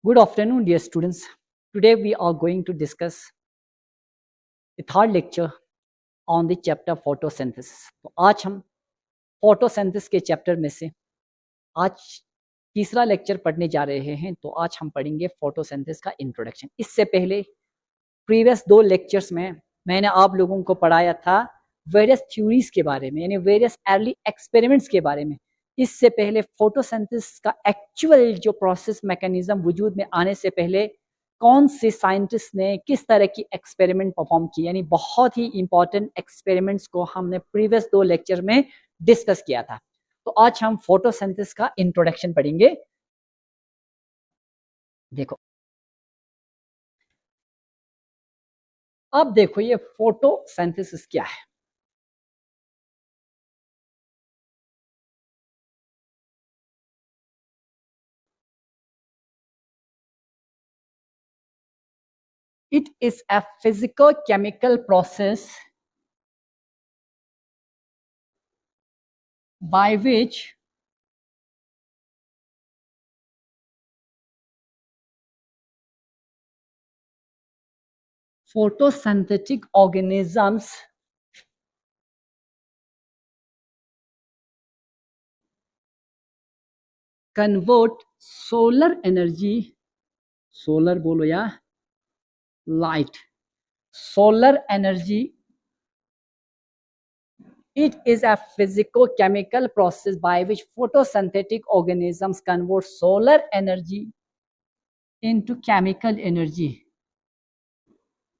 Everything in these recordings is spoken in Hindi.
Good afternoon, dear students. Today we are going to discuss the third lecture on the chapter photosynthesis. तो आज हम photosynthesis के चैप्टर में से आज तीसरा लेक्चर पढ़ने जा रहे हैं। तो आज हम पढ़ेंगे photosynthesis का इंट्रोडक्शन। इससे पहले प्रीवियस 2 लेक्चर्स में मैंने आप लोगों को पढ़ाया था वेरियस थ्योरीज के बारे में, यानी वेरियस अर्ली एक्सपेरिमेंट्स के बारे में। इससे पहले फोटोसिंथेसिस का एक्चुअल जो प्रोसेस मैकेनिज्म वजूद में आने से पहले कौन से साइंटिस्ट ने किस तरह की एक्सपेरिमेंट परफॉर्म की, यानी बहुत ही इंपॉर्टेंट एक्सपेरिमेंट्स को हमने प्रीवियस 2 लेक्चर में डिस्कस किया था। तो आज हम फोटोसिंथेसिस का इंट्रोडक्शन पढ़ेंगे। देखो, अब देखो ये फोटोसिंथेसिस क्या है। It is a physico-chemical process by which photosynthetic organisms convert solar energy, solar बोलो या light, solar energy. It is a physico-chemical process by which photosynthetic organisms convert solar energy into chemical energy.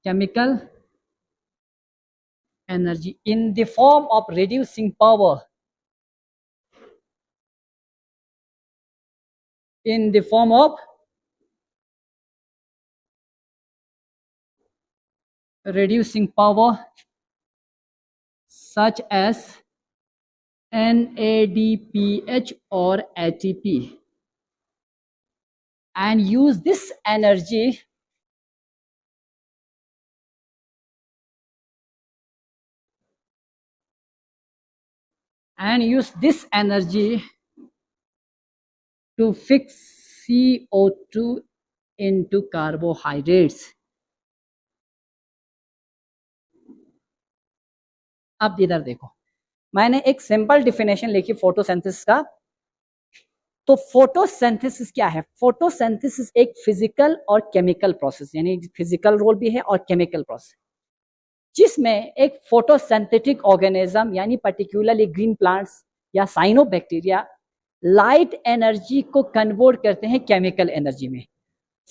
Chemical energy in the form of reducing power. In the form of reducing power such as NADPH or ATP, and use this energy to fix CO2 into carbohydrates. अब इधर देखो, मैंने एक सिंपल डिफिनेशन लिखी फोटोसिंथेसिस का। तो फोटोसिंथेसिस क्या है? फोटोसिंथेसिस एक फिजिकल और केमिकल प्रोसेस, यानी फिजिकल रोल भी है और केमिकल प्रोसेस, जिसमें एक फोटोसिंथेटिक ऑर्गेनिज्म यानी पर्टिकुलरली ग्रीन प्लांट्स या साइनोबैक्टीरिया लाइट एनर्जी को कन्वर्ट करते हैं केमिकल एनर्जी में।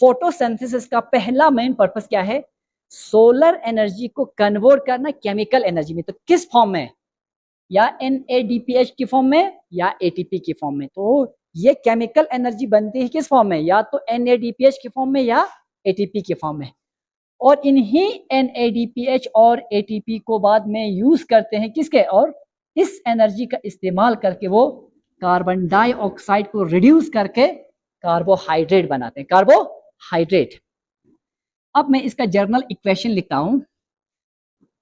फोटोसिंथेसिस का पहला मेन पर्पस क्या है? सोलर एनर्जी को कन्वर्ट करना केमिकल एनर्जी में। तो किस फॉर्म में? या NADPH की फॉर्म में या ATP की फॉर्म में। तो ये केमिकल एनर्जी बनती है किस फॉर्म में? या तो NADPH की फॉर्म में या ATP की फॉर्म में। और इन्हीं NADPH और ATP को बाद में यूज करते हैं किसके? और इस एनर्जी का इस्तेमाल करके वो कार्बन डाइऑक्साइड को रिड्यूस करके कार्बोहाइड्रेट बनाते हैं, कार्बोहाइड्रेट। अब मैं इसका जर्नल इक्वेशन लिखता हूं।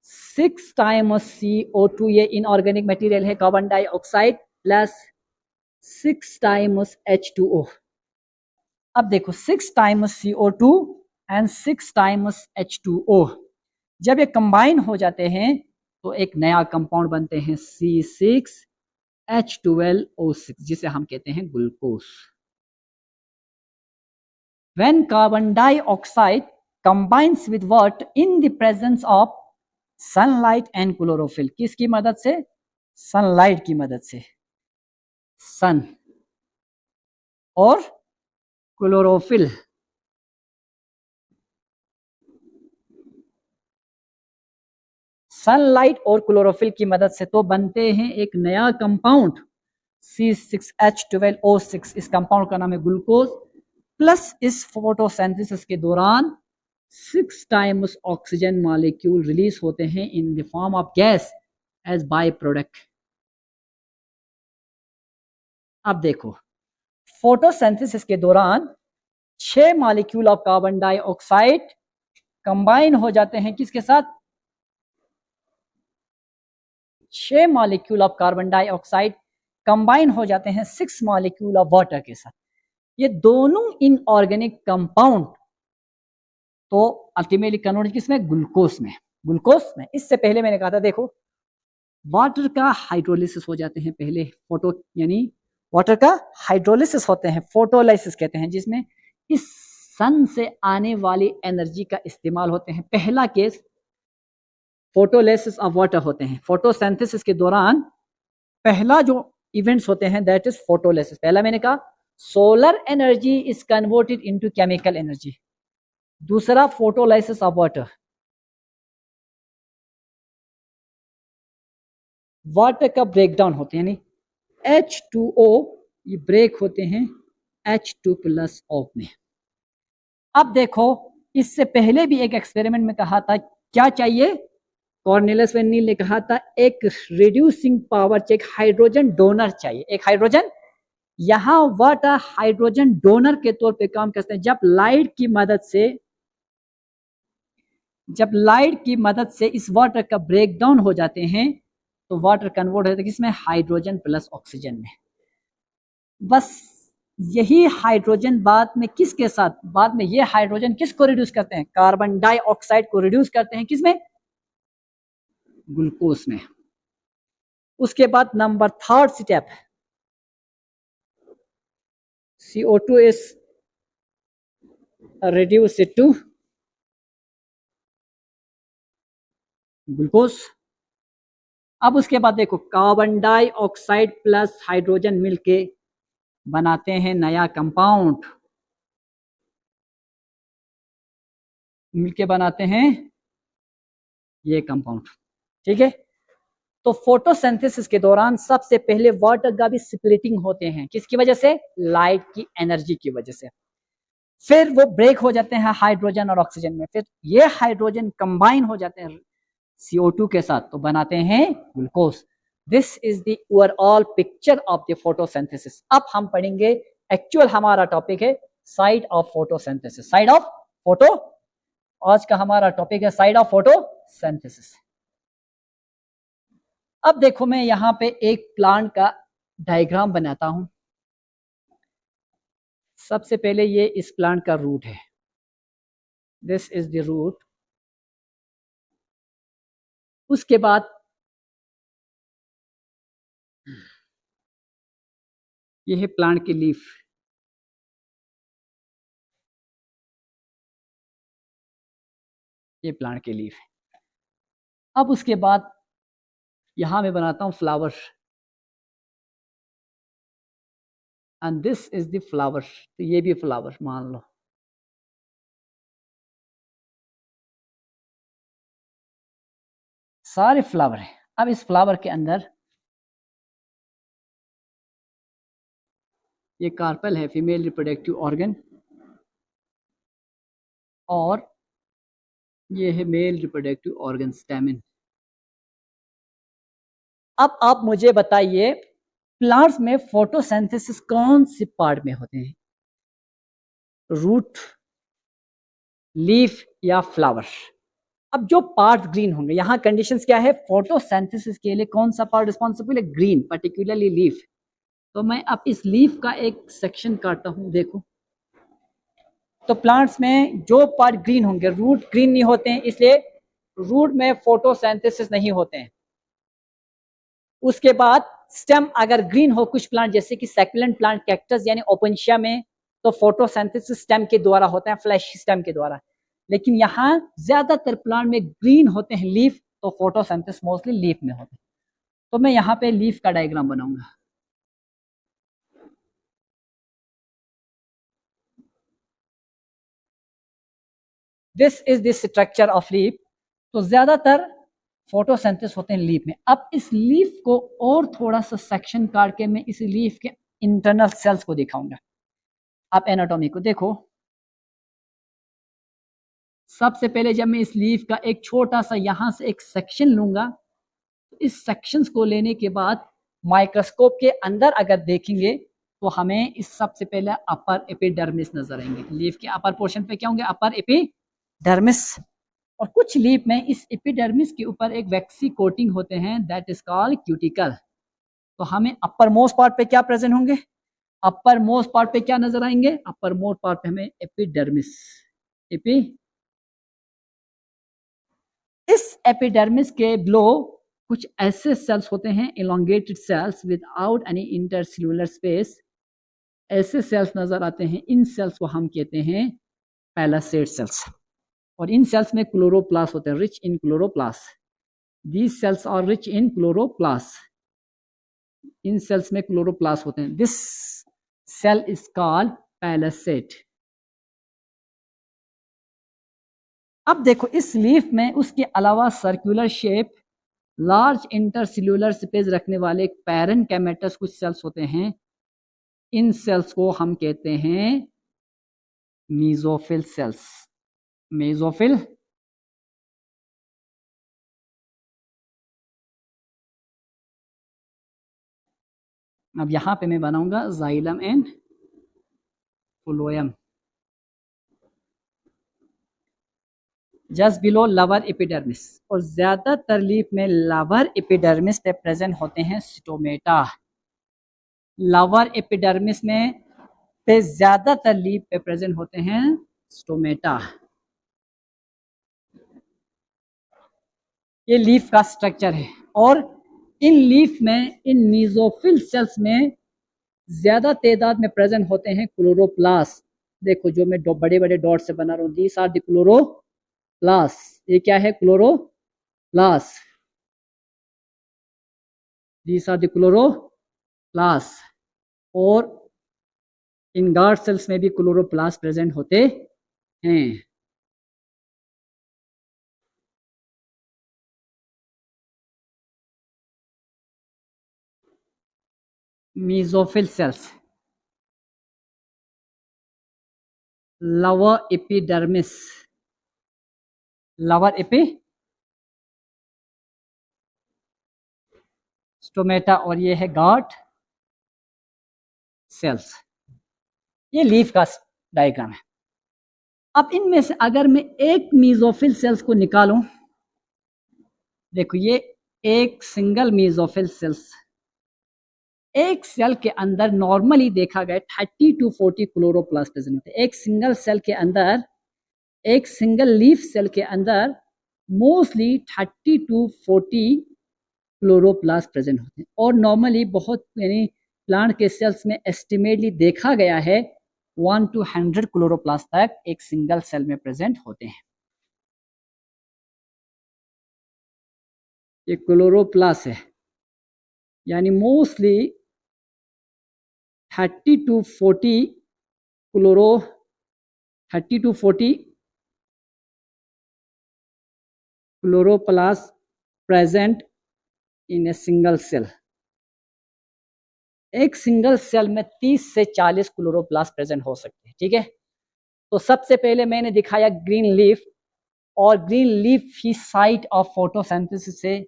6 टाइम्स CO2, ये इनऑर्गेनिक मटेरियल है, carbon dioxide, plus 6 times H2O। अब देखो 6 times CO2 and 6 times H2O जब ये कंबाइन हो जाते हैं तो एक नया कंपाउंड बनते हैं C6H12O6, जिसे हम कहते हैं glucose. When carbon dioxide combines with what in the presence of sunlight and chlorophyll, किसकी मदद से? सनलाइट की मदद से, सन और क्लोरोफिल। सनलाइट और क्लोरोफिल की मदद से तो बनते हैं एक नया कंपाउंड C6H12O6। इस कंपाउंड का नाम है ग्लूकोज। प्लस इस फोटोसिंथेसिस के दौरान 6 टाइम्स ऑक्सीजन मॉलिक्यूल रिलीज होते हैं in the form of gas as by product. अब देखो, फोटोसिंथेसिस के दौरान 6 molecule of carbon dioxide combine हो जाते हैं किसके साथ? 6 molecule of carbon dioxide combine हो जाते हैं 6 मॉलिक्यूल ऑफ वाटर के साथ। ये दोनों इनऑर्गेनिक कंपाउंड तो अल्टीमेटली कन्वर्ट किसमें, ग्लूकोज में, ग्लूकोज में। इससे पहले मैंने कहा था देखो वाटर का हाइड्रोलिसिस हो जाते हैं पहले, फोटो यानी वाटर का हाइड्रोलिसिस होते हैं, फोटोलाइसिस कहते हैं, जिसमें इस सन से आने वाली एनर्जी का इस्तेमाल होते हैं। पहला केस फोटोलाइसिस ऑफ वाटर होते हैं। फोटोसिंथेसिस के दौरान पहला जो इवेंट्स होते हैं दैट इज फोटोलाइसिस। पहला मैंने कहा solar energy is converted into chemical energy. दूसरा फोटोलाइसिस ऑफ वाटर, वाटर का ब्रेकडाउन होते हैं, यानी H2O ये ब्रेक होते हैं H2+ में। अब देखो इससे पहले भी एक एक्सपेरिमेंट में कहा था क्या चाहिए, कॉर्नेलियस वैन नील ने कहा था एक रिड्यूसिंग पावर चाहिए, एक हाइड्रोजन डोनर चाहिए, एक हाइड्रोजन। यहां वाटर हाइड्रोजन डोनर के तौर पे काम करते हैं। जब लाइट की मदद से इस वाटर का ब्रेकडाउन हो जाते हैं तो वाटर कन्वर्ट होता है किसमें, हाइड्रोजन प्लस ऑक्सीजन में। बस यही हाइड्रोजन बाद में किसके साथ, बाद में ये हाइड्रोजन किसको रिड्यूस करते हैं, कार्बन डाइऑक्साइड को रिड्यूस करते हैं किसमें, ग्लूकोज में। उसके बाद number third step CO2 is reduced to glucose. अब उसके बाद देखो कार्बन डाइऑक्साइड प्लस हाइड्रोजन मिलके बनाते हैं नया कंपाउंड, मिलके बनाते हैं ये कंपाउंड, ठीक है। तो फोटोसिंथेसिस के दौरान सबसे पहले वाटर का भी स्प्लिटिंग होते हैं, किसकी वजह से, लाइट की एनर्जी की वजह से। फिर वो ब्रेक हो जाते हैं हाइड्रोजन और ऑक्सीजन में, फिर ये हाइड्रोजन कंबाइन हो जाते हैं CO2 के साथ तो बनाते हैं glucose. This is the overall picture of the photosynthesis. अब हम पढ़ेंगे एक्चुअल, हमारा टॉपिक है side of photosynthesis, side of photo, आज का हमारा टॉपिक है साइड ऑफ फोटोसिंथेसिस। अब देखो मैं यहां पे एक प्लांट का डायग्राम बनाता हूं। सबसे पहले ये इस प्लांट का रूट है, दिस इज द रूट। उसके बाद ये है प्लांट की लीफ, ये प्लांट की लीफ है। अब उसके बाद यहां मैं बनाता हूं flower, and this is the flower, तो ये भी फ्लावर मान लो। सारे फ्लावर है। अब इस फ्लावर के अंदर ये कार्पेल है, फीमेल रिप्रोडक्टिव ऑर्गन, और ये है मेल रिप्रोडक्टिव ऑर्गन स्टेमिन। अब आप मुझे बताइए प्लांट्स में फोटोसिंथेसिस कौन सी पार्ट में होते हैं, रूट, लीफ या फ्लावर। अब जो पार्ट ग्रीन होंगे, यहां कंडीशंस क्या है, फोटोसिंथेसिस के लिए कौन सा पार्ट रिस्पॉन्सिबल है, ग्रीन, पर्टिकुलरली लीफ। तो मैं अब इस लीफ का एक सेक्शन काटता हूं, देखो तो प्लांट्स में जो पार्ट ग्रीन होंगे, रूट ग्रीन नहीं होते हैं, इसलिए रूट में फोटोसिंथेसिस नहीं होते हैं। उसके बाद स्टेम अगर ग्रीन हो, कुछ प्लांट जैसे कि सैकुलेंट प्लांट, कैक्टस यानी ओपेनशिया में, तो फोटोसिंथेसिस स्टेम के द्वारा होता है, फ्लैश स्टेम के द्वारा। लेकिन यहाँ ज्यादातर प्लांट में ग्रीन होते हैं लीफ, तो फोटोसिंथेसिस मोस्टली लीफ में होते हैं। तो मैं यहाँ पे लीफ का डायग्राम बनाऊंगा। This is this structure of leaf. तो ज्यादातर फोटोसिंथेसिस होते हैं लीफ में। अब इस लीफ को और थोड़ा सा सेक्शन काट के मैं इस लीफ के इंटरनल सेल्स को दिखाऊंगा। आप एनाटॉमी को देखो, सबसे पहले जब मैं इस लीफ का एक छोटा सा यहां से एक सेक्शन लूंगा, तो इस सेक्शंस को लेने के बाद माइक्रोस्कोप के अंदर अगर देखेंगे तो हमें इस सबसे पहले अपर एपिडर्मिस नजर आएंगे। लीफ के अपर पोर्शन पे क्या होंगे, अपर एपिडर्मिस। और कुछ लीफ में इस एपिडर्मिस के ऊपर एक वैक्सी कोटिंग होते हैं, दैट इज कॉल्ड क्यूटिकल। तो हमें अपर मोस्ट पार्ट पे क्या प्रेजेंट होंगे, अपर मोस्ट पार्ट पे क्या नजर आएंगे? अपर मोस्ट पार्ट पे हमें एपिडर्मिस। एपी इस एपिडर्मिस के बिलो कुछ ऐसे सेल्स होते हैं, elongated cells without any intercellular space. ऐसे सेल्स नजर आते हैं, इन सेल्स को हम कहते हैं पैलासेड सेल्स। और इन सेल्स में क्लोरोप्लास्ट होते हैं, rich in chloroplast. These cells are rich in chloroplast. इन सेल्स में क्लोरोप्लास्ट होते हैं। This cell is called palisade. अब देखो इस लीफ में उसके अलावा circular shape, large intercellular space रखने वाले पैरेनकाइमेटस कुछ सेल्स होते हैं। इन सेल्स को हम कहते हैं मेसोफिल सेल्स। मेसोफिल अब यहां पे मैं बनाऊंगा xylem and phloem just below lover epidermis. और ज्यादातर लीफ में लवर एपिडर्मिस पे प्रेजेंट होते हैं स्टोमेटा। लवर एपिडर्मिस में पे ज्यादातर लीफ पे प्रेजेंट होते हैं स्टोमेटा। ये लीफ का स्ट्रक्चर है। और इन लीफ में, इन मेसोफिल सेल्स में ज्यादा तादाद में प्रेजेंट होते हैं क्लोरोप्लास्ट। देखो जो मैं बड़े बड़े डॉट से बना रहा हूँ, दीस आर द क्लोरोप्लास्ट। ये क्या है? Chloroplast. These are the chloroplast. और इन गार्ड सेल्स में भी क्लोरोप्लास्ट प्रेजेंट होते हैं। Mesophyll cells, lower epidermis, lower epi stomata, और ये है गार्ड सेल्स। ये लीफ का डायग्राम है। अब इनमें से अगर मैं एक मेसोफिल सेल्स को निकालूं, देखो ये एक सिंगल मेसोफिल सेल्स, एक सेल के अंदर नॉर्मली देखा गया 30 to 40 क्लोरोप्लास्ट प्रेजेंट होते हैं। एक सिंगल सेल के अंदर, एक सिंगल लीफ सेल के अंदर मोस्टली 30 to 40 क्लोरोप्लास्ट प्रेजेंट होते हैं। और नॉर्मली बहुत यानी प्लांट के सेल्स में एस्टिमेटली देखा गया है 1 to 100 क्लोरोप्लास्ट तक एक सिंगल सेल में प्रेजेंट होते हैं। ये क्लोरोप्लास्ट है, यानी mostly 30 to 40 chloroplast present in a single cell. एक सिंगल सेल में 30 से 40 क्लोरोप्लास्ट प्रेजेंट हो सकते हैं। ठीक है, तो सबसे पहले मैंने दिखाया ग्रीन लीफ, और green leaf he site of photosynthesis है।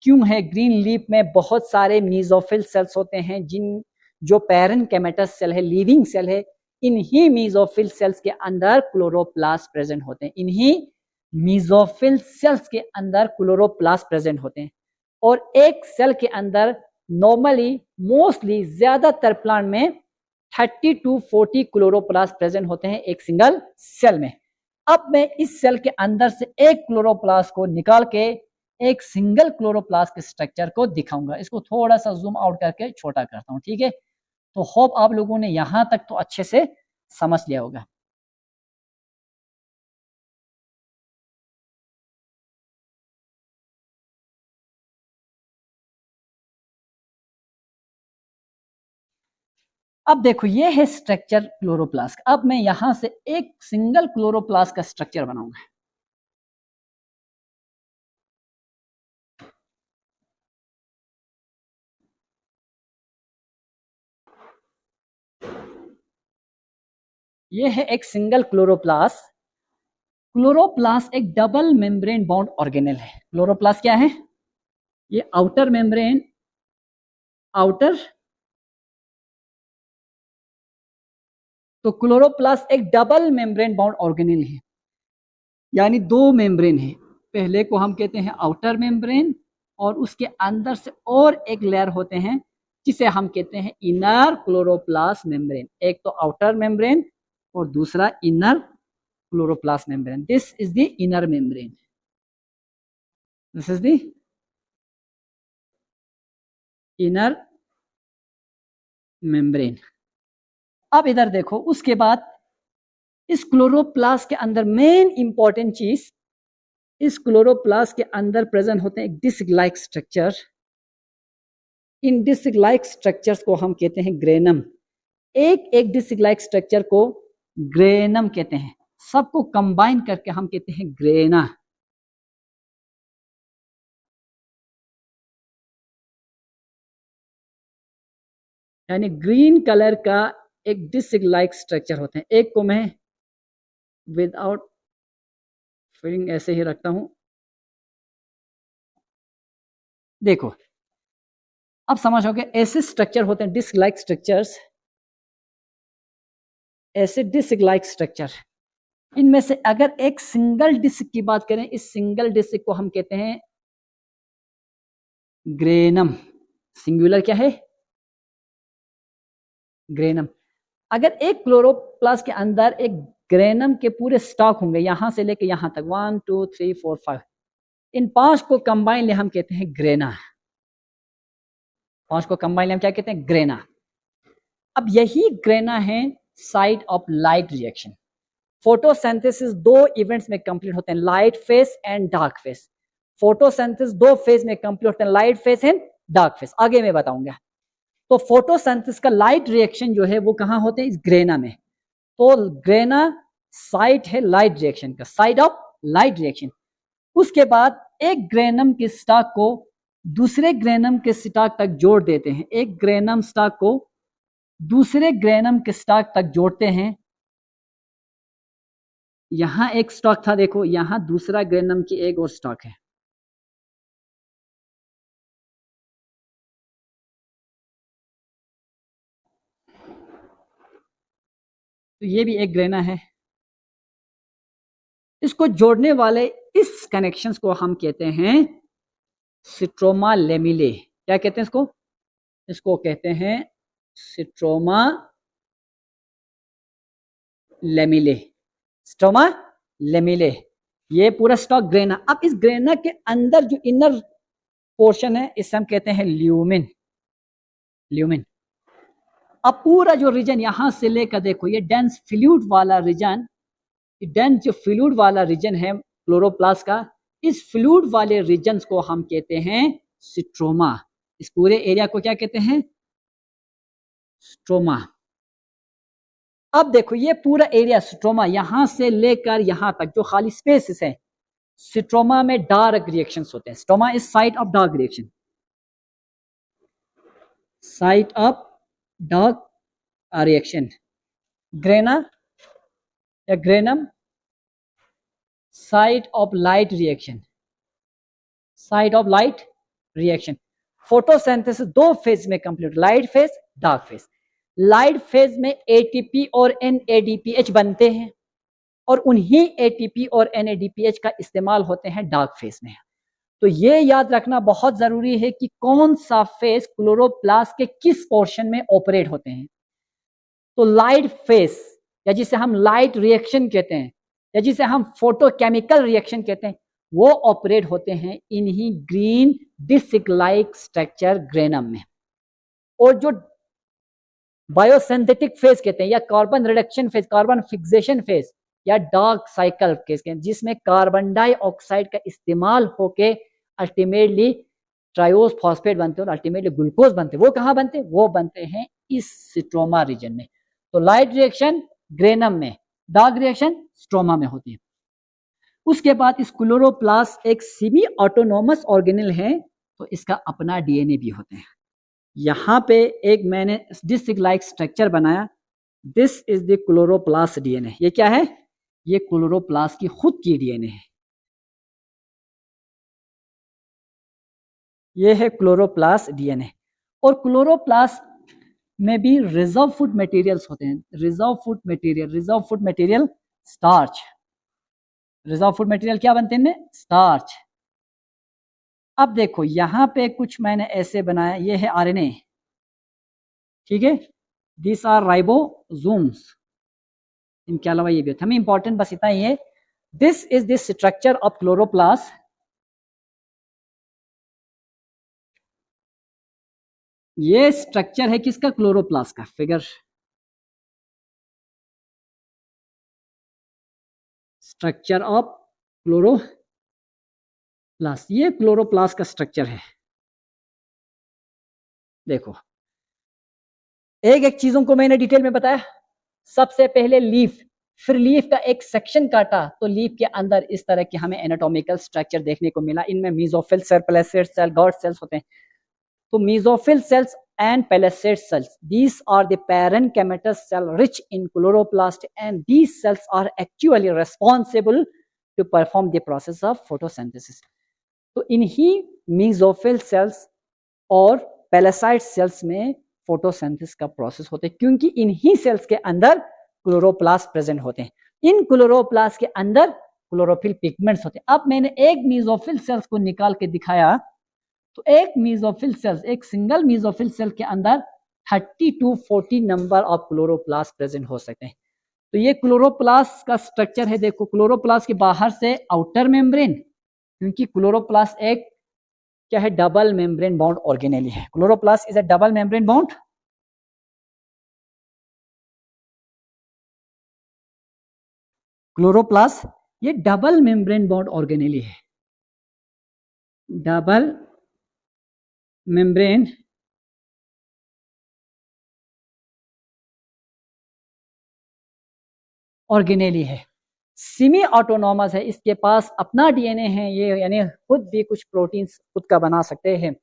क्यों है? ग्रीन लीफ में बहुत सारे मेसोफिल सेल्स होते हैं, जिन जो पैरेनकाइमेटस सेल है, लिविंग सेल है। इन्हीं मेसोफिल सेल्स के अंदर क्लोरोप्लास्ट प्रेजेंट होते हैं। इन्हीं मेसोफिल सेल्स के अंदर क्लोरोप्लास्ट प्रेजेंट होते हैं। और एक सेल के अंदर नॉर्मली मोस्टली ज्यादातर प्लांट में 30 to 40 क्लोरोप्लास्ट प्रेजेंट होते हैं एक सिंगल सेल में। अब मैं इस सेल के अंदर से एक क्लोरोप्लास्ट को निकाल के एक सिंगल क्लोरोप्लास्ट के स्ट्रक्चर को दिखाऊंगा। इसको थोड़ा सा जूम आउट करके छोटा करता हूं। ठीक है, तो होप आप लोगों ने यहां तक तो अच्छे से समझ लिया होगा। अब देखो ये है स्ट्रक्चर क्लोरोप्लास्ट। अब मैं यहां से एक सिंगल क्लोरोप्लास्ट का स्ट्रक्चर बनाऊंगा। ये है एक सिंगल क्लोरोप्लास्ट। क्लोरोप्लास्ट एक डबल मेम्ब्रेन बाउंड ऑर्गेनेल है। क्लोरोप्लास्ट क्या है? ये आउटर मेम्ब्रेन, आउटर, तो क्लोरोप्लास्ट एक डबल मेम्ब्रेन बाउंड ऑर्गेनेल है, यानी दो मेम्ब्रेन है। पहले को हम कहते हैं आउटर मेम्ब्रेन, और उसके अंदर से और एक लेयर होते हैं जिसे हम कहते हैं इनर क्लोरोप्लास्ट मेम्ब्रेन। एक तो आउटर मेम्ब्रेन और दूसरा inner chloroplast membrane. This is the inner membrane, this is the inner membrane. अब इधर देखो, उसके बाद इस क्लोरोप्लास्ट के अंदर मेन इंपॉर्टेंट चीज, इस क्लोरोप्लास्ट के अंदर प्रेजेंट होते हैं एक डिस्क लाइक स्ट्रक्चर। इन डिस्क लाइक स्ट्रक्चर्स को हम कहते हैं ग्रेनम। एक एक डिस्क लाइक स्ट्रक्चर को ग्रेनम कहते हैं, सबको कंबाइन करके हम कहते हैं ग्रेना। यानी ग्रीन कलर का एक डिस्क लाइक स्ट्रक्चर होते हैं। एक को मैं विदाउट फिलिंग ऐसे ही रखता हूं, देखो अब समझोगे। ऐसे स्ट्रक्चर होते हैं डिस्क लाइक स्ट्रक्चर्स, ऐसे डिस्क लाइक स्ट्रक्चर। इनमें से अगर एक सिंगल डिस्क की बात करें, इस सिंगल डिस्क को हम कहते हैं ग्रेनम। सिंगुलर क्या है? ग्रेनम। अगर एक क्लोरोप्लास्ट के अंदर एक ग्रेनम के पूरे स्टॉक होंगे, यहां से लेके यहां तक 1 2 3 4 5, इन 5 को कंबाइन ले हम कहते हैं ग्रेना। 5 को कंबाइन ले हम क्या कहते हैं? ग्रेना। अब यही ग्रेना है site of light reaction. Photosynthesis 2 events में कंप्लीट होते हैं, light phase and dark phase. Photosynthesis 2 phase में कंप्लीट होते हैं, light phase and dark phase. आगे मैं बताऊंगा। तो फोटोसिंथेसिस का लाइट रिएक्शन जो है वो कहां होते हैं? इस ग्रेना में। तो ग्रेना साइट है लाइट रिएक्शन का, साइट ऑफ लाइट रिएक्शन। उसके बाद एक ग्रेनम के स्टॉक को दूसरे ग्रेनम के स्टॉक तक जोड़ देते हैं। एक ग्रेनम स्टॉक को दूसरे ग्रेनम के स्टॉक तक जोड़ते हैं। यहां एक स्टॉक था, देखो यहां दूसरा ग्रेनम की एक और स्टॉक है। तो ये भी एक ग्रेना है। इसको जोड़ने वाले इस कनेक्शंस को हम कहते हैं स्ट्रोमा लेमिले। क्या कहते हैं इसको? इसको कहते हैं स्ट्रोमा लेमिले। स्ट्रोमा लेमिले, ये पूरा स्टॉक ग्रेना। अब इस ग्रेना के अंदर जो इनर पोर्शन है, इसे हम कहते हैं ल्यूमिन। ल्यूमिन। अब पूरा जो रीजन यहां से लेकर देखो, ये डेंस फ्लूइड वाला रीजन, डेंस जो फ्लूइड वाला रीजन है क्लोरोप्लास्ट का, इस फ्लूइड वाले रीजन को हम कहते हैं स्ट्रोमा। इस पूरे एरिया को क्या कहते हैं? स्ट्रोमा। अब देखो ये पूरा एरिया स्ट्रोमा, यहां से लेकर यहां तक जो खाली स्पेसेस है, स्ट्रोमा में डार्क रिएक्शंस होते हैं। Stroma is site of dark reaction, site of dark reaction. Grana या granum site of light reaction, site of light reaction. Photosynthesis 2 phase में complete, light phase, dark phase. Light phase में एटीपी और एनएडीपीएच बनते हैं, और उन्हीं एटीपी और एनएडीपीएच का इस्तेमाल होते हैं डार्क फेज में। तो ये याद रखना बहुत जरूरी है कि कौन सा फेज क्लोरोप्लास्ट के किस पोर्शन में ऑपरेट होते हैं। तो लाइट फेज, या जिसे हम लाइट रिएक्शन कहते हैं, या जिसे हम फोटोकेमिकल रिएक्शन कहते हैं, वो ऑपरेट होते हैं इन्हीं green disc like structure granum में। और जो बायोसिंथेटिक फेज कहते हैं, या carbon reduction phase, carbon fixation phase, या डार्क साइकिल केस, जिसमें कार्बन डाइऑक्साइड का इस्तेमाल होके अल्टीमेटली ट्रायोस फॉस्फेट बनते हैं और अल्टीमेटली ग्लूकोज बनते हैं, वो कहां बनते हैं? वो बनते हैं इस स्ट्रोमा रीजन में। तो लाइट रिएक्शन ग्रेनम में, डार्क रिएक्शन स्ट्रोमा में होती है। उसके बाद इस क्लोरोप्लास्ट एक सेमी ऑटोनोमस ऑर्गेनेल है, तो इसका अपना डीएनए भी होते हैं। यहां पे एक मैंने डिस्क लाइक स्ट्रक्चर बनाया, this is the chloroplast DNA. ये क्या है? ये क्लोरोप्लास्ट की खुद की डीएनए है। ये है क्लोरोप्लास्ट डीएनए। और क्लोरोप्लास्ट में भी रिजर्व फूड मटेरियल्स होते हैं। Reserve food material, reserve food material starch. Reserve food material क्या बनते हैं? स्टार्च। अब देखो यहां पे कुछ मैंने ऐसे बनाया, ये है आरएनए। ठीक है, दिस आर राइबोसोम्स। इनके अलावा ये भी होता है, हमें इंपॉर्टेंट बस इतना ही है, this is the structure of chloroplast. ये स्ट्रक्चर है किसका, क्लोरोप्लास्ट का। फिगर स्ट्रक्चर ऑफ क्लोरोप्लास्ट, ये क्लोरोप्लास्ट का स्ट्रक्चर है। देखो एक एक चीजों को मैंने डिटेल में बताया। सबसे पहले लीफ, फिर लीफ का एक सेक्शन काटा तो लीफ के अंदर इस तरह के हमें एनाटॉमिकल स्ट्रक्चर देखने को मिला। इनमें mesophyll cell, palisade cell, guard cells होते हैं। तो mesophyll cells and palisade cells, these are the parenchymatous cell rich in chloroplast, and these cells are actually responsible to perform the process of photosynthesis. तो इन्हीं मेसोफिल सेल्स और पैलेसाइड सेल्स में फोटोसिंथेसिस का प्रोसेस होता है, क्योंकि इन्हीं सेल्स के अंदर क्लोरोप्लास्ट प्रेजेंट होते हैं। इन क्लोरोप्लास्ट के अंदर क्लोरोफिल पिगमेंट्स होते हैं। अब मैंने एक मेसोफिल सेल्स को निकाल के दिखाया, तो एक मेसोफिल सेल्स, एक सिंगल मेसोफिल सेल के अंदर 30 to 40 number of chloroplast present हो सकते हैं। तो ये क्लोरोप्लास्ट का स्ट्रक्चर है। देखो क्लोरोप्लास्ट के बाहर से आउटर मेम्ब्रेन, क्योंकि क्लोरोप्लास्ट एक क्या है, डबल मेम्ब्रेन बाउंड ऑर्गेनेली है। Chloroplast is a double membrane bound, chloroplast ये डबल मेम्ब्रेन बाउंड ऑर्गेनेली है। डबल मेम्ब्रेन ऑर्गेनेली है, सेमी ऑटोनॉमस है, इसके पास अपना डीएनए है, ये यानी खुद भी कुछ प्रोटीन्स खुद का बना सकते हैं।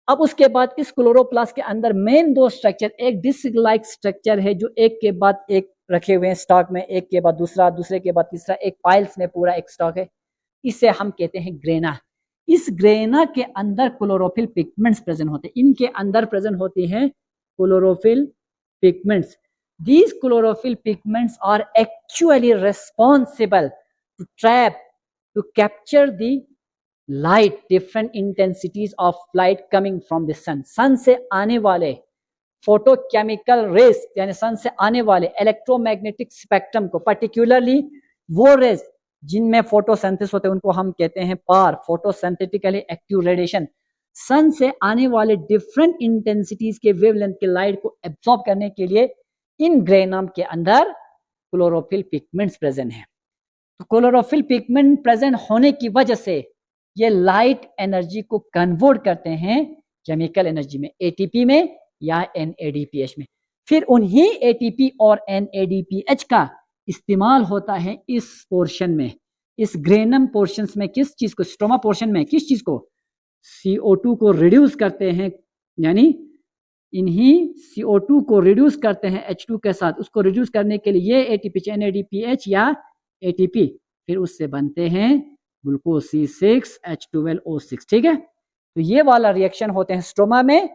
अब उसके बाद इस क्लोरोप्लास्ट के अंदर मेन दो स्ट्रक्चर, एक डिस्क लाइक स्ट्रक्चर है जो एक के बाद एक रखे हुए हैं स्टॉक में, एक के बाद दूसरा, दूसरे के बाद तीसरा, एक पाइल्स में पूरा एक स्टॉक है। इसे हम कहते हैं ग्रेना। इस ग्रेना के अंदर क्लोरोफिल पिगमेंट्स प्रेजेंट होते हैं। इनके अंदर प्रेजेंट होती हैं chlorophyll pigments. These chlorophyll pigments are actually responsible to trap, to capture the light, different intensities of light coming from the sun. sun से आने वाले फोटोकेमिकल रेस, यानी सन से आने वाले इलेक्ट्रोमैग्नेटिक स्पेक्ट्रम को, पर्टिकुलरली वो रेस जिनमें फोटोसिंथेसिस होते हैं उनको हम कहते हैं पार, फोटोसिंथेटिकली एक्टिव रेडिएशन। सन से आने वाले डिफरेंट इंटेंसिटीज के वेवलेंथ के लाइट को एब्सॉर्ब करने के लिए इन ग्रेनम के अंदर क्लोरोफिल पिगमेंट्स प्रेजेंट है। तो क्लोरोफिल पिगमेंट प्रेजेंट होने की वजह से ये लाइट एनर्जी को कन्वर्ट करते हैं केमिकल एनर्जी में, एटीपी में या एनएडीपीएच में। फिर उन्हीं एटीपी और एनएडीपीएच का इस्तेमाल होता है इस पोर्शन में, इस ग्रेनम पोर्शंस में। किस चीज को, स्ट्रोमा पोर्शन में किस चीज को, CO2 को रिड्यूस करते हैं, यानी इन्हीं CO2 को रिड्यूस करते हैं H2 के साथ। उसको रिड्यूस करने के लिए ये एटीपी, NADPH या एटीपी, फिर उससे बनते हैं ग्लूकोज C6H12O6। ठीक है, तो ये वाला रिएक्शन होते हैं स्ट्रोमा में।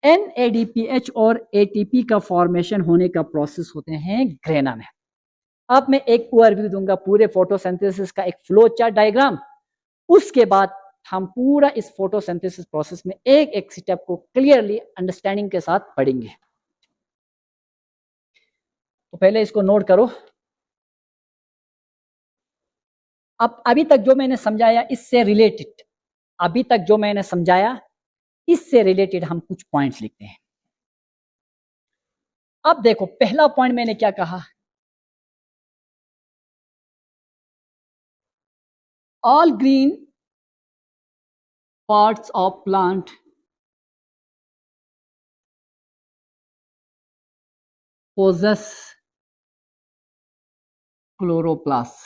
NADPH और एटीपी का फॉर्मेशन होने का प्रोसेस होते हैं ग्रेना में। अब मैं एक ओवरव्यू दूंगा पूरे फोटोसिंथेसिस का, एक फ्लो चार्ट डायग्राम। उसके बाद हम पूरा इस फोटोसिंथेसिस प्रोसेस में एक एक स्टेप को क्लियरली अंडरस्टैंडिंग के साथ पढ़ेंगे। तो पहले इसको नोट करो। अब अभी तक जो मैंने समझाया इससे रिलेटेड, अभी तक जो मैंने समझाया इससे रिलेटेड हम कुछ पॉइंट्स लिखते हैं। अब देखो पहला पॉइंट मैंने क्या कहा, all green parts of plant possess chloroplast।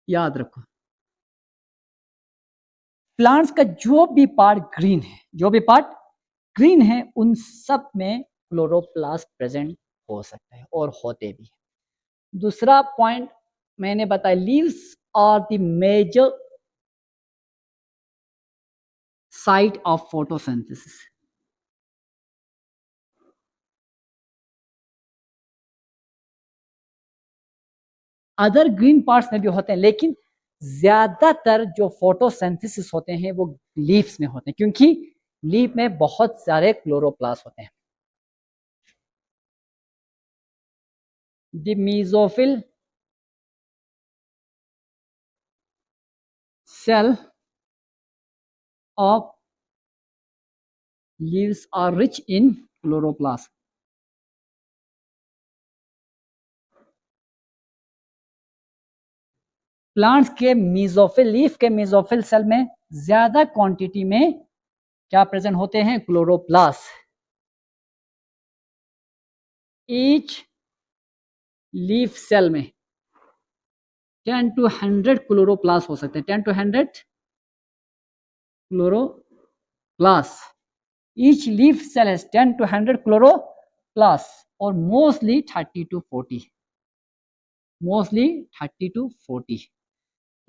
याद रखो प्लांट्स का जो भी पार्ट ग्रीन है, जो भी पार्ट ग्रीन है उन सब में क्लोरोप्लास्ट प्रेजेंट हो सकता है और होते भी। दूसरा पॉइंट मैंने बताया, leaves are the major site of photosynthesis. Other green parts में भी होते हैं, लेकिन ज्यादातर जो फोटोसिंथेसिस होते हैं वो लीव्स में होते हैं, क्योंकि लीफ में बहुत सारे क्लोरोप्लास्ट होते हैं। The mesophyll cell of leaves are rich in chloroplast. Plants के मेसोफिल, लीफ के मेसोफिल सेल में ज्यादा क्वांटिटी में क्या प्रेजेंट होते हैं? क्लोरोप्लास्ट। ईच लीफ सेल में 10 to 100 क्लोरोप्लास्ट हो सकते हैं। 10 to 100 chloroplast. Each leaf cell has 10 to 100 chloroplast और मोस्टली 30 to 40, मोस्टली 30 to 40।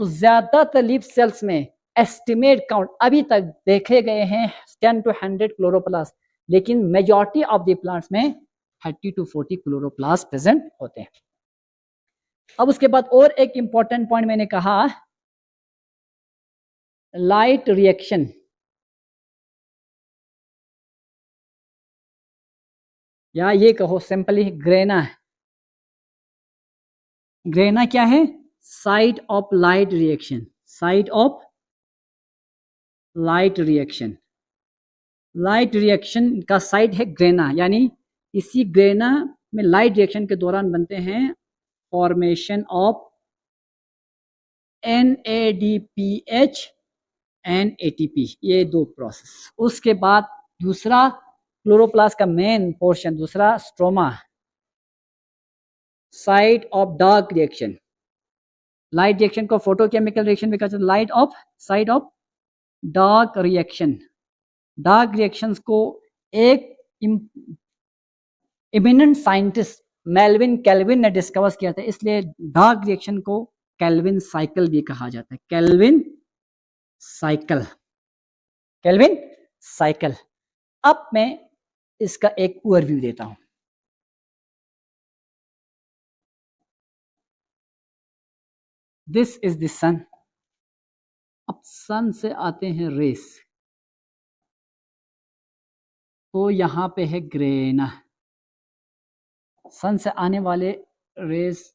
तो ज्यादातर लीफ सेल्स में एस्टिमेट काउंट अभी तक देखे गए हैं 10 to 100 क्लोरोप्लास्ट, लेकिन मेजॉरिटी ऑफ द प्लांट्स में 30 to 40 क्लोरोप्लास्ट प्रेजेंट होते हैं। अब उसके बाद और एक इंपॉर्टेंट पॉइंट मैंने कहा, लाइट रिएक्शन। या ये कहो सिंपली ग्रेना। ग्रेना क्या है? Site of light reaction, site of light reaction. Light reaction का साइट है ग्रेना, यानी इसी ग्रेना में लाइट रिएक्शन के दौरान बनते हैं formation of NADPH and ATP, ये दो प्रोसेस। उसके बाद दूसरा क्लोरोप्लास्ट का मेन पोर्शन, दूसरा stroma, site of dark reaction. Light reaction को फोटोकेमिकल रिएक्शन भी कहते हैं। Light of, site of dark reaction. Dark reactions को एक इमिनेंट साइंटिस्ट मेल्विन कैल्विन ने डिस्कवर किया था, इसलिए डार्क रिएक्शन को कैल्विन साइकिल भी कहा जाता है। Calvin cycle, Calvin cycle. अब मैं इसका एक ओवरव्यू देता हूं। दिस इज द सन। अब सन से आते हैं रेस, तो यहां पे है ग्रेना। सन से आने वाले रेस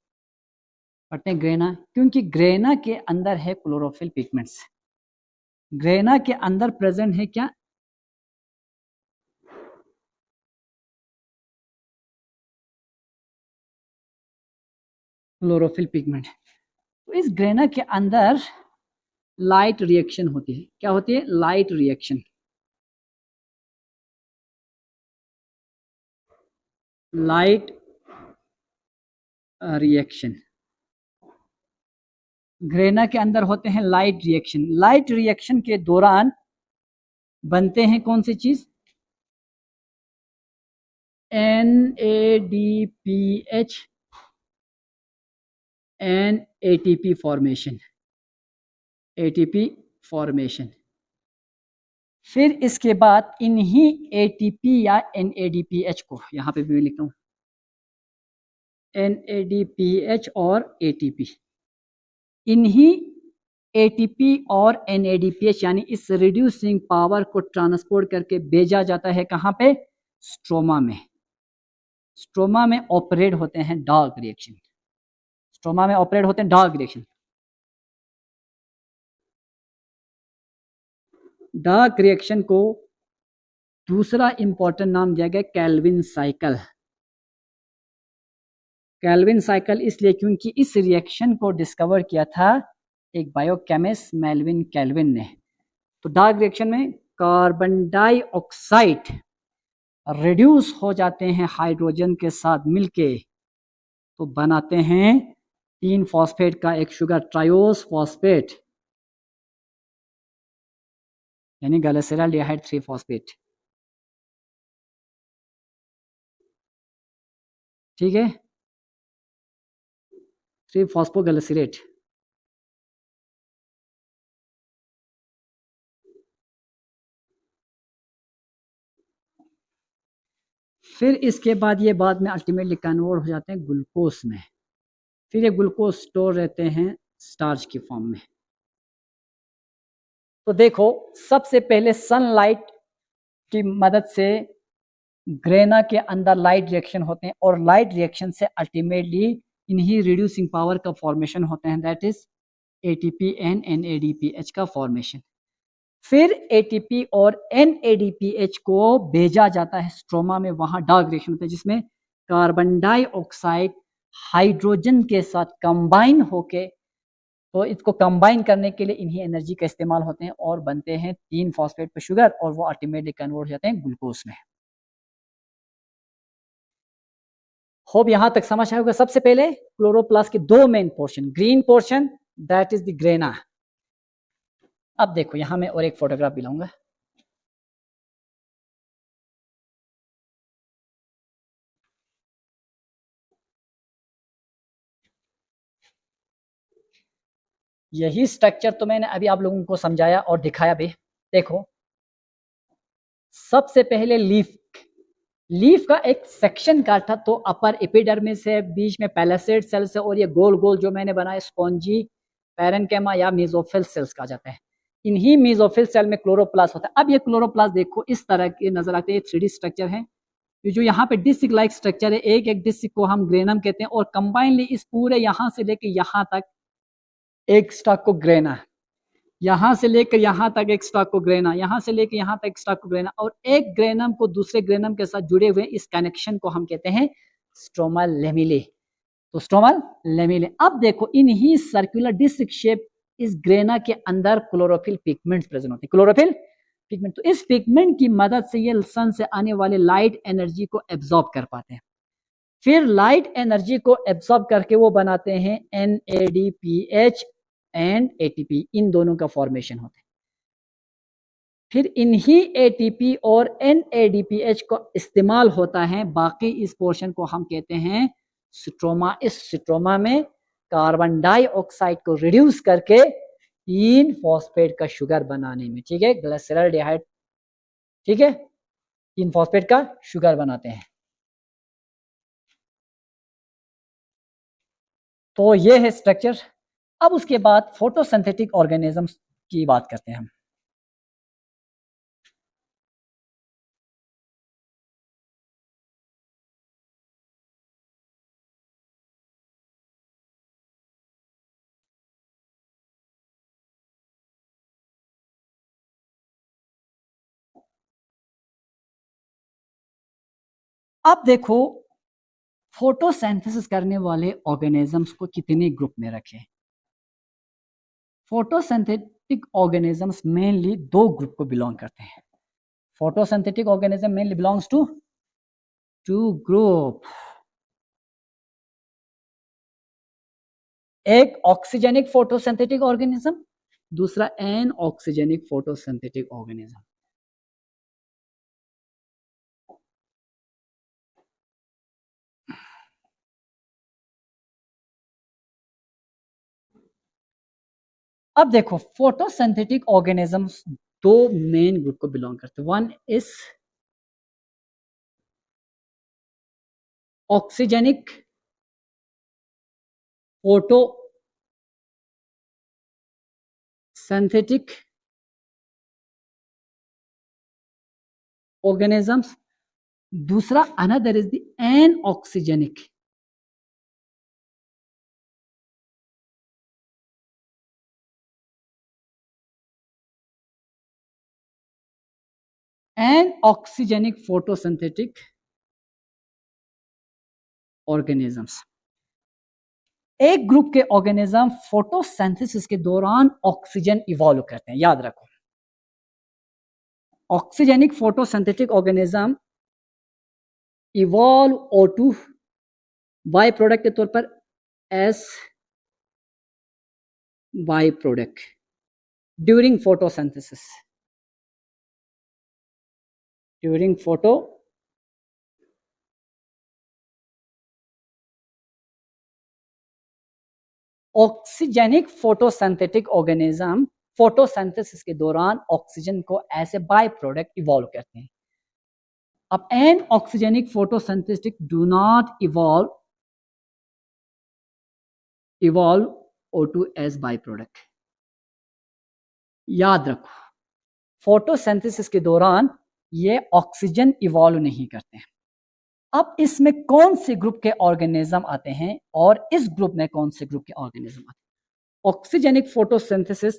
पढ़ते हैं ग्रेना, क्योंकि ग्रेना के अंदर है क्लोरोफिल पिगमेंट्स। ग्रेना के अंदर प्रेजेंट है क्या? Chlorophyll pigment. तो इस ग्रेना के अंदर लाइट रिएक्शन होती है। क्या होती है? Light reaction. Light reaction, grana के अंदर होते हैं लाइट रिएक्शन। लाइट रिएक्शन के दौरान बनते हैं कौन सी चीज? NADPH and ATP formation, ATP formation. फिर इसके बाद इन्हीं ATP या NADPH को, यहां पे भी मैं लिखता हूं NADPH और ATP, इन्हीं ATP और NADPH यानी इस रिड्यूसिंग पावर को ट्रांसपोर्ट करके भेजा जाता है कहां पे? स्ट्रोमा में। स्ट्रोमा में ऑपरेट होते हैं डार्क रिएक्शन। स्ट्रोमा में ऑपरेट होते हैं डार्क रिएक्शन। डार्क रिएक्शन को दूसरा इंपॉर्टेंट नाम दिया गया कैल्विन साइकिल। कैल्विन साइकिल इसलिए क्योंकि इस रिएक्शन को डिस्कवर किया था एक बायोकेमिस्ट मेल्विन कैल्विन ने। तो डार्क रिएक्शन में कार्बन डाइऑक्साइड रिड्यूस हो जाते हैं हाइड्रोजन के साथ मिलके, तो बनाते हैं 3 फॉस्फेट का एक शुगर, ट्रायोस फॉस्फेट, यानी ग्लिसरॉल्डिहाइड 3 फॉस्फेट। ठीक है, 3 फॉस्फोग्लिसरेट। फिर इसके बाद ये बाद में अल्टीमेटली कन्वर्ट हो जाते हैं ग्लूकोज में। फिर ये ग्लूकोज स्टोर रहते हैं स्टार्च की फॉर्म में। तो देखो, सबसे पहले सनलाइट की मदद से ग्रेना के अंदर लाइट रिएक्शन होते हैं और लाइट रिएक्शन से अल्टीमेटली इन्हीं रिड्यूसिंग पावर का फॉर्मेशन होते हैं, that is ATP and NADPH का फॉर्मेशन। फिर एटीपी और एनएडीपीएच को भेजा जाता है स्ट्रोमा में, वहां डार्क रिएक्शन होता है जिसमें कार्बन डाइऑक्साइड हाइड्रोजन के साथ कंबाइन होके, तो इसको कंबाइन करने के लिए इन्हीं एनर्जी का इस्तेमाल होते हैं और बनते हैं 3 फॉस्फेट पर शुगर और वो अल्टीमेटली कन्वर्ट हो जाते हैं ग्लूकोज में। होप यहां तक समझ आएगा। सबसे पहले क्लोरोप्लास्ट के 2 main portion, green portion that is the grana. अब देखो यहां मैं और एक फोटोग्राफ भी लाऊंगा। यही स्ट्रक्चर तो मैंने अभी आप लोगों को समझाया और दिखाया भी। देखो सबसे पहले लीफ का एक सेक्शन काटा तो अपर एपिडर्मिस है, बीच में पैलेसेड सेल्स है और ये गोल गोल जो मैंने बनाया स्पॉन्जी पैरेन्केमा या मेसोफिल सेल्स कहा जाता है। इन्हीं मेसोफिल सेल में क्लोरोप्लास्ट होता है। अब ये क्लोरोप्लास्ट देखो इस तरह के नजर आते हैं, 3D स्ट्रक्चर है। जो यहाँ पे डिस्क लाइक स्ट्रक्चर है, एक एक डिस्क को हम ग्रेनम कहते हैं और कंबाइनली इस पूरे यहाँ से लेके यहाँ तक एक स्टॉक को ग्रेना, यहां से लेकर यहां तक एक स्टॉक को ग्रेना, यहां से लेकर यहां तक एक स्टॉक को ग्रेना और एक ग्रेनम को दूसरे ग्रेनम के साथ जुड़े हुए इस कनेक्शन को हम कहते हैं स्ट्रोमा लेमिले। तो स्ट्रोमल लेमिले। अब देखो इन्हीं सर्कुलर डिस्क शेप इस ग्रेना के अंदर क्लोरोफिल पिगमेंट्स प्रेजेंट होते हैं, क्लोरोफिल पिगमेंट। तो इस पिगमेंट की मदद से ये सन से आने वाले लाइट एनर्जी को एब्जॉर्ब कर पाते हैं। फिर लाइट एनर्जी को एब्जॉर्ब करके वो बनाते हैं NADPH एंड ATP, इन दोनों का फॉर्मेशन होता है। फिर इन्हीं ATP और NADPH का इस्तेमाल होता है, बाकी इस पोर्शन को हम कहते हैं स्ट्रोमा। इस स्ट्रोमा में कार्बन डाइऑक्साइड को रिड्यूस करके 3 फॉस्फेट का शुगर बनाने में, ठीक है, ग्लिसरॉल्डिहाइड, ठीक है, 3 फॉस्फेट का शुगर बनाते हैं। तो ये है स्ट्रक्चर। अब उसके बाद फोटोसिंथेटिक ऑर्गेनिजम्स की बात करते हैं हम। अब देखो फोटोसिंथेसिस करने वाले ऑर्गेनिजम्स को कितने ग्रुप में रखें। फोटोसिंथेटिक ऑर्गेनिजम्स मेनली 2 ग्रुप को बिलोंग करते हैं। Photosynthetic organism mainly belongs to 2 group. एक ऑक्सीजेनिक फोटोसिंथेटिक ऑर्गेनिज्म, दूसरा एन ऑक्सीजेनिक फोटोसिंथेटिक ऑर्गेनिज्म। अब देखो फोटोसिंथेटिक ऑर्गेनिजम्स 2 मेन ग्रुप को बिलोंग करते हैं। One is oxygenic photosynthetic organisms, दूसरा another is the anoxygenic. Anoxygenic photosynthetic organisms. एक ग्रुप के ऑर्गेनिज्म फोटोसिंथेसिस के दौरान ऑक्सीजन इवॉल्व करते हैं, याद रखो। Oxygenic photosynthetic organism evolve O2 by product के तौर पर S by product during photosynthesis, during photo oxygenic photosynthetic organism photosynthesis के दौरान ऑक्सीजन को ऐसे बाय प्रोडक्ट इवॉल्व करते हैं। अब anoxygenic photosynthetic do not evolve O2 as by product. याद रखो फोटोसिंथेसिस के दौरान ये ऑक्सीजन इवॉल्व नहीं करते हैं। अब इसमें कौन से ग्रुप के ऑर्गेनिज्म आते हैं और इस ग्रुप में कौन से ग्रुप के ऑर्गेनिज्म आते हैं? ऑक्सीजेनिक फोटोसिंथेसिस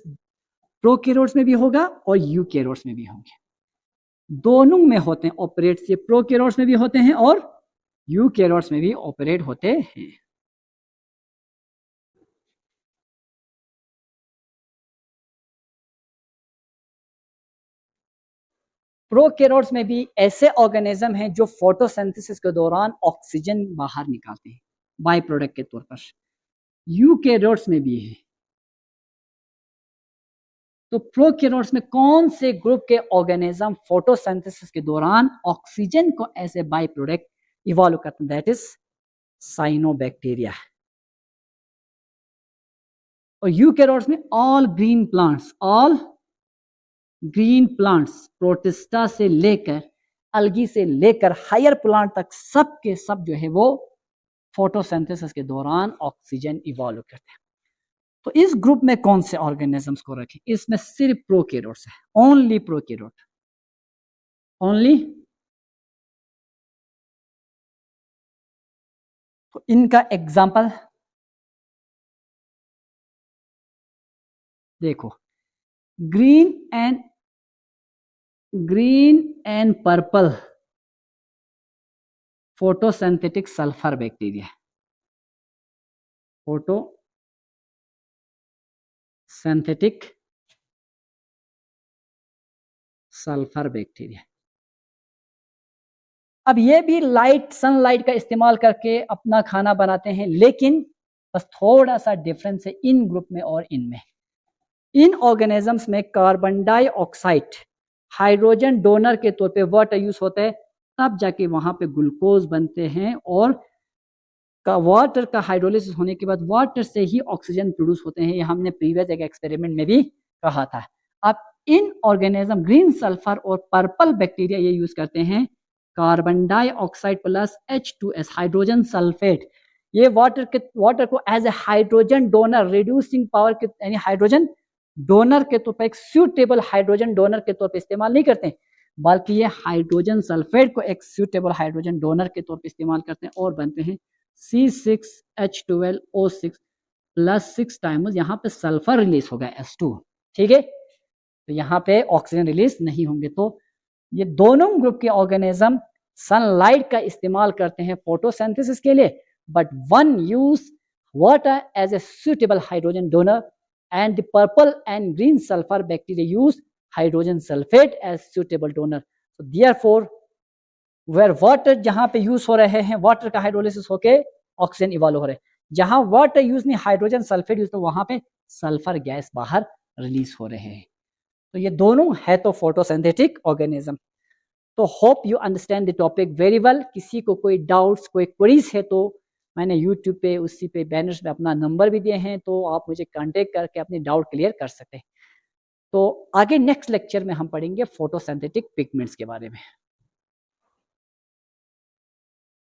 प्रोकैरियोट्स में भी होगा और यूकैरियोट्स में भी होंगे, दोनों में होते हैं ऑपरेट्स। ये प्रोकैरियोट्स में भी होते हैं और यूकैरियोट्स में भी ऑपरेट होते हैं। प्रोकैरियोट्स में भी ऐसे ऑर्गेनिज्म हैं जो फोटोसिंथेसिस के दौरान ऑक्सीजन बाहर निकालते हैं बाय प्रोडक्ट के तौर पर। यूकैरियोट्स में भी है। तो प्रोकैरियोट्स में कौन से ग्रुप के ऑर्गेनिज्म फोटोसिंथेसिस के दौरान ऑक्सीजन को as a by product evolve करते हैं? That is cyanobacteria. और यूकैरियोट्स में ऑल ग्रीन प्लांट्स प्रोटिस्टा से लेकर अलगी से लेकर हायर प्लांट तक सब के सब जो है वो फोटोसिंथेसिस के दौरान ऑक्सीजन इवॉल्व करते हैं। तो इस ग्रुप में कौन से ऑर्गेनिजम्स को रखें? इसमें सिर्फ प्रोकैरियोट्स है, ओनली प्रोकैरियोट, ओनली। तो इनका एग्जाम्पल देखो, green and purple photosynthetic sulphur bacteria, photosynthetic sulphur bacteria. अब ये भी सनलाइट का इस्तेमाल करके अपना खाना बनाते हैं, लेकिन बस थोड़ा सा डिफरेंस है इन ग्रुप में और इनमें। इन ऑर्गेनिजम्स में कार्बन डाइऑक्साइड हाइड्रोजन डोनर के तौर पे वाटर यूज होता है, तब जाके वहां पे ग्लूकोज बनते हैं और वाटर का हाइड्रोलिसिस होने के बाद वाटर से ही ऑक्सीजन प्रोड्यूस होते हैं। ये हमने प्रीवियस एक एक्सपेरिमेंट में भी कहा था। अब इन ऑर्गेनिज्म ग्रीन सल्फर और पर्पल बैक्टीरिया ये यूज करते हैं carbon dioxide plus H2S hydrogen sulphate. ये वाटर को as a hydrogen donor reducing power के यानी हाइड्रोजन डोनर के तौर पर एक सूटेबल हाइड्रोजन डोनर के तौर पर इस्तेमाल नहीं करते, बल्कि ये हाइड्रोजन सल्फेट को एक सूटेबल हाइड्रोजन डोनर के तौर पर इस्तेमाल करते हैं और बनते हैं C6H12O6 प्लस 6 टाइम्स यहाँ पे सल्फर रिलीज होगा S2। ठीक है, तो यहाँ पे ऑक्सीजन रिलीज नहीं होंगे। तो ये दोनों ग्रुप के ऑर्गेनिज्म सनलाइट का इस्तेमाल करते हैं फोटोसिंथेसिस के लिए, but one use water as a suitable hydrogen donor and the purple and green sulphur bacteria use hydrogen sulphate as suitable donor. so therefore where water जहां पे यूज हो रहे हैं, वाटर का हाइड्रोलिसिस होके ऑक्सीजन इवॉल्व हो रहे हैं। जहां वाटर यूज नहीं, हाइड्रोजन सल्फेट यूज, तो वहां पे सल्फर गैस बाहर रिलीज हो रहे हैं। तो ये दोनों है तो फोटोसिंथेटिक ऑर्गेनिज्म। तो hope you understand the topic very well. किसी को कोई डाउट्स, कोई क्वेरीज है तो मैंने यूट्यूब पे उसी पे बैनर्स में अपना नंबर भी दिए हैं, तो आप मुझे कांटेक्ट करके अपनी डाउट क्लियर कर सकते हैं। तो आगे नेक्स्ट लेक्चर में हम पढ़ेंगे फोटोसिंथेटिक पिगमेंट्स के बारे में।